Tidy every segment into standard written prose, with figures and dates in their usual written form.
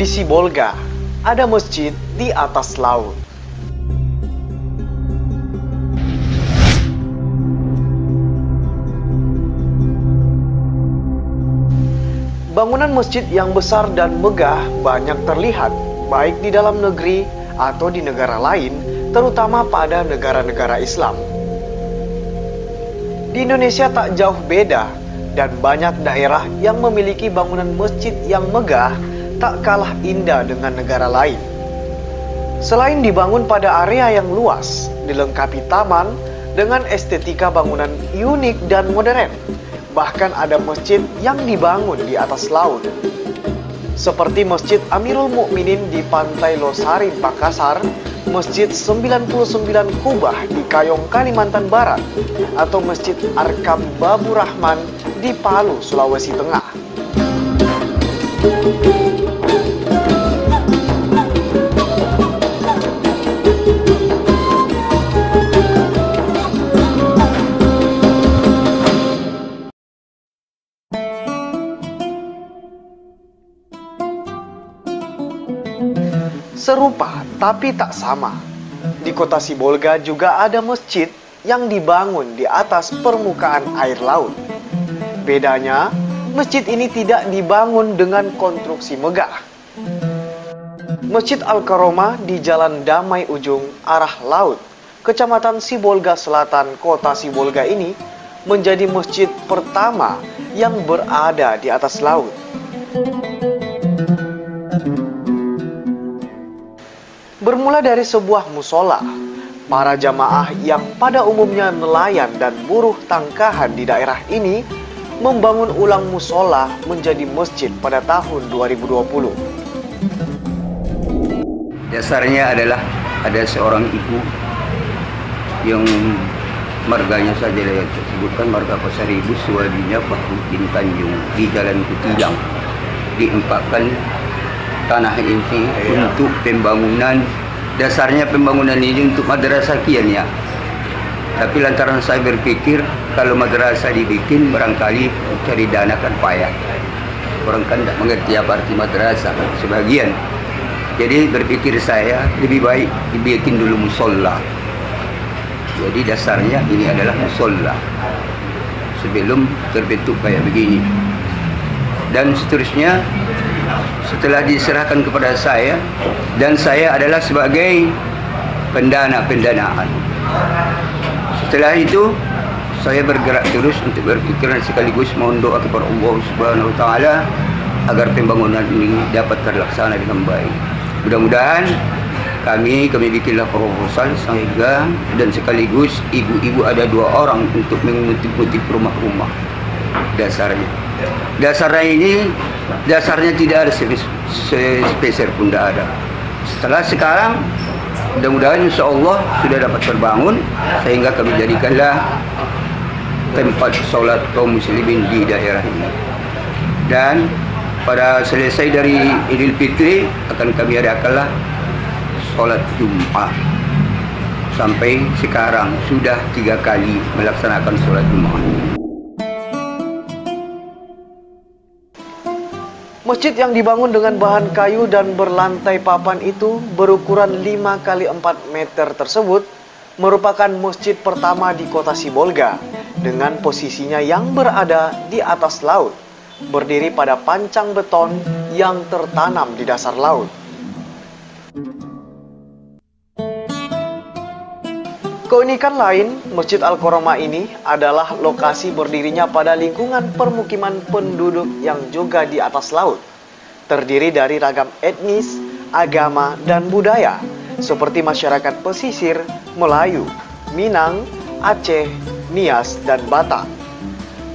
Di Sibolga, ada masjid di atas laut. Bangunan masjid yang besar dan megah banyak terlihat, baik di dalam negeri atau di negara lain, terutama pada negara-negara Islam. Di Indonesia tak jauh beda, dan banyak daerah yang memiliki bangunan masjid yang megah tak kalah indah dengan negara lain. Selain dibangun pada area yang luas, dilengkapi taman dengan estetika bangunan unik dan modern. Bahkan ada masjid yang dibangun di atas laut. Seperti Masjid Amirul Mukminin di Pantai Losari, Makassar, Masjid 99 Kubah di Kayong, Kalimantan Barat, atau Masjid Arkam Babu Rahman di Palu, Sulawesi Tengah. Serupa tapi tak sama. Di kota Sibolga juga ada masjid yang dibangun di atas permukaan air laut. Bedanya, masjid ini tidak dibangun dengan konstruksi megah. Masjid Al-Karomah di Jalan Damai Ujung, arah laut, Kecamatan Sibolga Selatan, Kota Sibolga ini menjadi masjid pertama yang berada di atas laut. Bermula dari sebuah musola, para jamaah yang pada umumnya nelayan dan buruh tangkahan di daerah ini membangun ulang musola menjadi masjid pada tahun 2020. Dasarnya adalah ada seorang ibu yang marganya saja yang disebutkan marga Pasar Ibu, suaminya Bahruddin Tanjung, di Jalan Kutijang, diempatkan tanah ini untuk pembangunan. Dasarnya pembangunan ini untuk madrasah kian ya. Tapi lantaran saya berpikir kalau madrasah dibikin barangkali cari dana kan payah. Orang kan tidak mengerti apa arti madrasah sebagian. Jadi berpikir saya lebih baik dibikin dulu musola. Jadi dasarnya ini adalah musola sebelum terbentuk kayak begini. Dan seterusnya setelah diserahkan kepada saya, dan saya adalah sebagai pendanaan. Setelah itu saya bergerak terus untuk berpikiran sekaligus mohon doa kepada Allah Subhanahu wa taala agar pembangunan ini dapat terlaksana dengan baik. Mudah-mudahan kami bikinlah proposal sehingga dan sekaligus ibu-ibu ada 2 orang untuk mengutip rumah-rumah. Dasarnya tidak ada spesial pun tidak ada. Setelah sekarang mudah-mudahan insya Allah sudah dapat terbangun sehingga kami jadikanlah tempat sholat kaum muslimin di daerah ini. Dan pada selesai dari Idul Fitri akan kami adakanlah sholat Jumat. Sampai sekarang sudah 3 kali melaksanakan sholat Jumat. Masjid yang dibangun dengan bahan kayu dan berlantai papan itu berukuran 5 x 4 meter tersebut merupakan masjid pertama di kota Sibolga dengan posisinya yang berada di atas laut, berdiri pada pancang beton yang tertanam di dasar laut. Keunikan lain, Masjid Al-Karomah ini adalah lokasi berdirinya pada lingkungan permukiman penduduk yang juga di atas laut. Terdiri dari ragam etnis, agama, dan budaya, seperti masyarakat pesisir, Melayu, Minang, Aceh, Nias, dan Batak.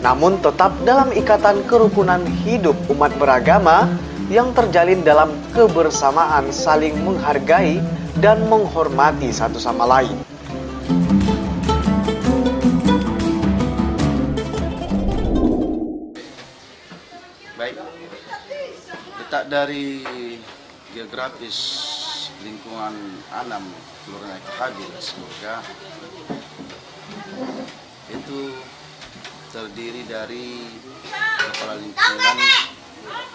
Namun tetap dalam ikatan kerukunan hidup umat beragama yang terjalin dalam kebersamaan saling menghargai dan menghormati satu sama lain. Baik, letak dari geografis lingkungan Anam, Kelurahan Habil, semoga itu terdiri dari kepala lingkungan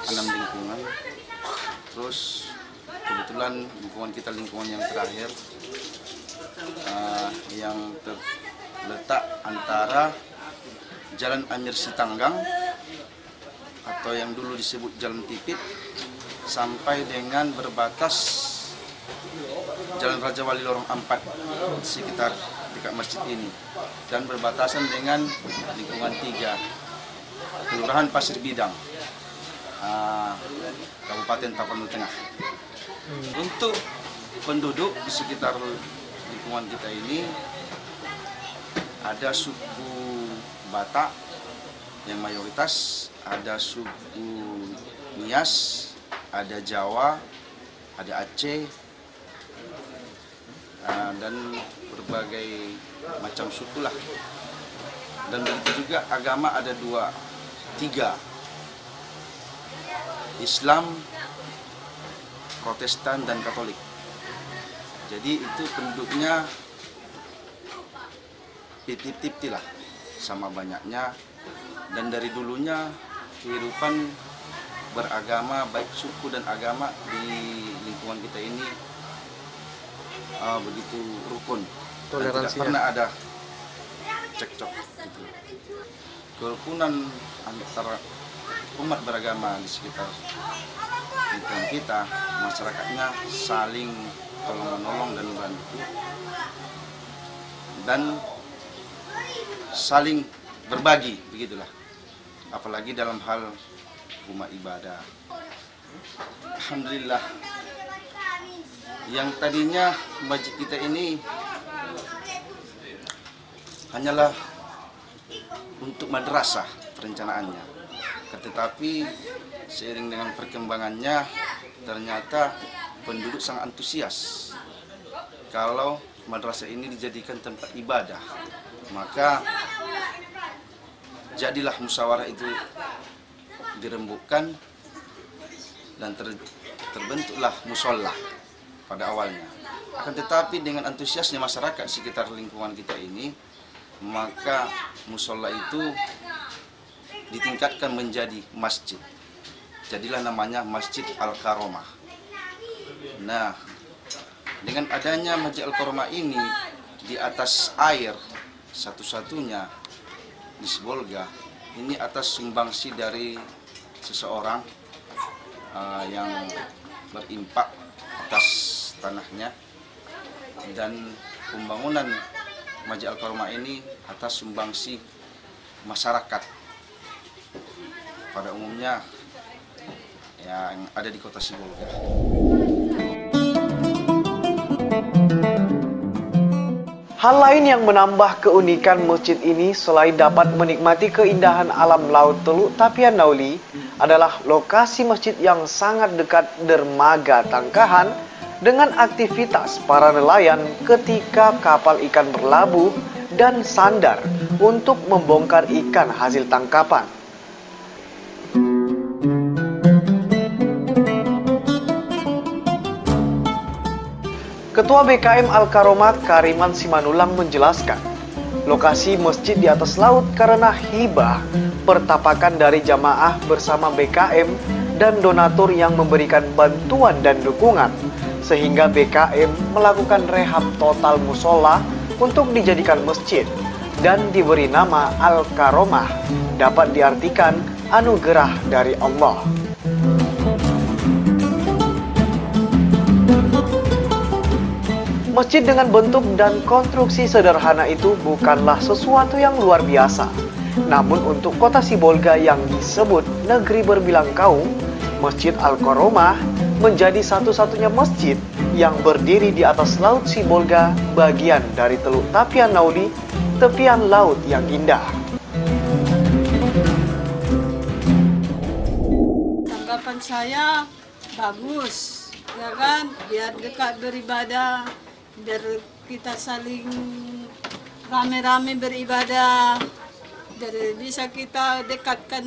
6 lingkungan. Terus kebetulan lingkungan kita lingkungan yang terakhir yang terletak antara Jalan Amir Sitanggang atau yang dulu disebut Jalan Tipit sampai dengan berbatas Jalan Raja Wali Lorong 4 sekitar dekat masjid ini, dan berbatasan dengan lingkungan 3 Kelurahan Pasir Bidang, Kabupaten Tapanuli Tengah. Untuk penduduk di sekitar lingkungan kita ini ada suku Batak yang mayoritas, ada suku Nias, ada Jawa, ada Aceh, dan berbagai macam suku lah. Dan begitu juga agama ada 3, Islam, Protestan, dan Katolik. Jadi itu penduduknya 50-50 lah, sama banyaknya. Dan dari dulunya kehidupan beragama, baik suku dan agama di lingkungan kita ini begitu rukun. Dan tidak pernah ada cekcok gitu. Kerukunan antara umat beragama di sekitar lingkungan kita, masyarakatnya saling tolong-menolong dan membantu, dan saling berbagi, begitulah. Apalagi dalam hal rumah ibadah. Alhamdulillah, yang tadinya masjid kita ini hanyalah untuk madrasah perencanaannya, tetapi seiring dengan perkembangannya ternyata penduduk sangat antusias kalau madrasah ini dijadikan tempat ibadah. Maka jadilah musyawarah itu dirembukkan dan terbentuklah musola pada awalnya. Akan tetapi dengan antusiasnya masyarakat sekitar lingkungan kita ini, maka musola itu ditingkatkan menjadi masjid. Jadilah namanya Masjid Al-Karomah. Nah, dengan adanya Masjid Al-Karomah ini di atas air satu-satunya di Sibolga, ini atas sumbangsi dari seseorang yang berimpak atas tanahnya, dan pembangunan Masjid Al-Karomah ini atas sumbangsi masyarakat pada umumnya yang ada di kota Sibolga. Hal lain yang menambah keunikan masjid ini selain dapat menikmati keindahan alam laut Teluk Tapian Nauli adalah lokasi masjid yang sangat dekat dermaga Tangkahan dengan aktivitas para nelayan ketika kapal ikan berlabuh dan sandar untuk membongkar ikan hasil tangkapan. Ketua BKM Al-Karomah Kariman Simanulang menjelaskan, lokasi masjid di atas laut karena hibah pertapakan dari jamaah bersama BKM dan donatur yang memberikan bantuan dan dukungan, sehingga BKM melakukan rehab total musola untuk dijadikan masjid dan diberi nama Al-Karomah, dapat diartikan anugerah dari Allah. Masjid dengan bentuk dan konstruksi sederhana itu bukanlah sesuatu yang luar biasa. Namun untuk kota Sibolga yang disebut negeri berbilang kaum, Masjid Al-Karomah menjadi satu-satunya masjid yang berdiri di atas laut Sibolga, bagian dari Teluk Tapian Nauli, tepian laut yang indah. Tanggapan saya bagus, ya kan? Biar dekat beribadah, biar kita saling rame-rame beribadah, biar bisa kita dekatkan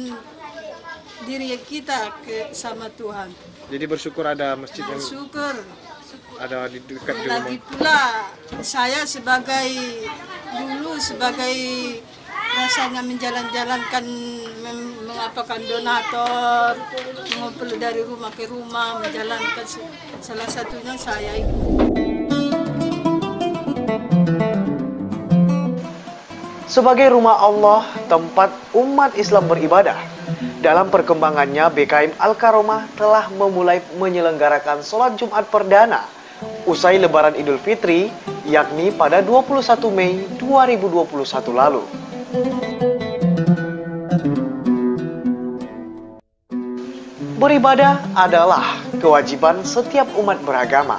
diri kita sama Tuhan. Jadi bersyukur ada masjid yang Bersyukur. ada di dekat di Lagi rumah. pula saya sebagai rasanya menjalankan mengapakan donatur, mengumpul dari rumah ke rumah, menjalankan salah satunya saya itu. Sebagai rumah Allah, tempat umat Islam beribadah, dalam perkembangannya BKM Al-Karomah telah memulai menyelenggarakan sholat Jumat perdana usai Lebaran Idul Fitri, yakni pada 21 Mei 2021 lalu. Beribadah adalah kewajiban setiap umat beragama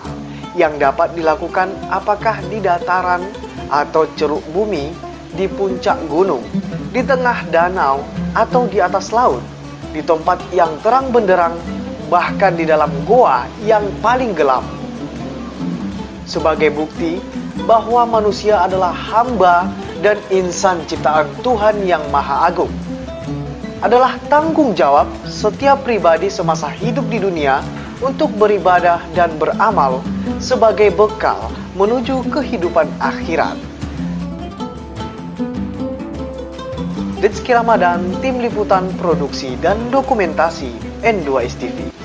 yang dapat dilakukan apakah di dataran atau ceruk bumi, di puncak gunung, di tengah danau, atau di atas laut, di tempat yang terang benderang, bahkan di dalam goa yang paling gelap. Sebagai bukti bahwa manusia adalah hamba dan insan ciptaan Tuhan yang Maha Agung, adalah tanggung jawab setiap pribadi semasa hidup di dunia untuk beribadah dan beramal sebagai bekal menuju kehidupan akhirat. Rizky Ramadan, Tim Liputan Produksi dan Dokumentasi N2S TV.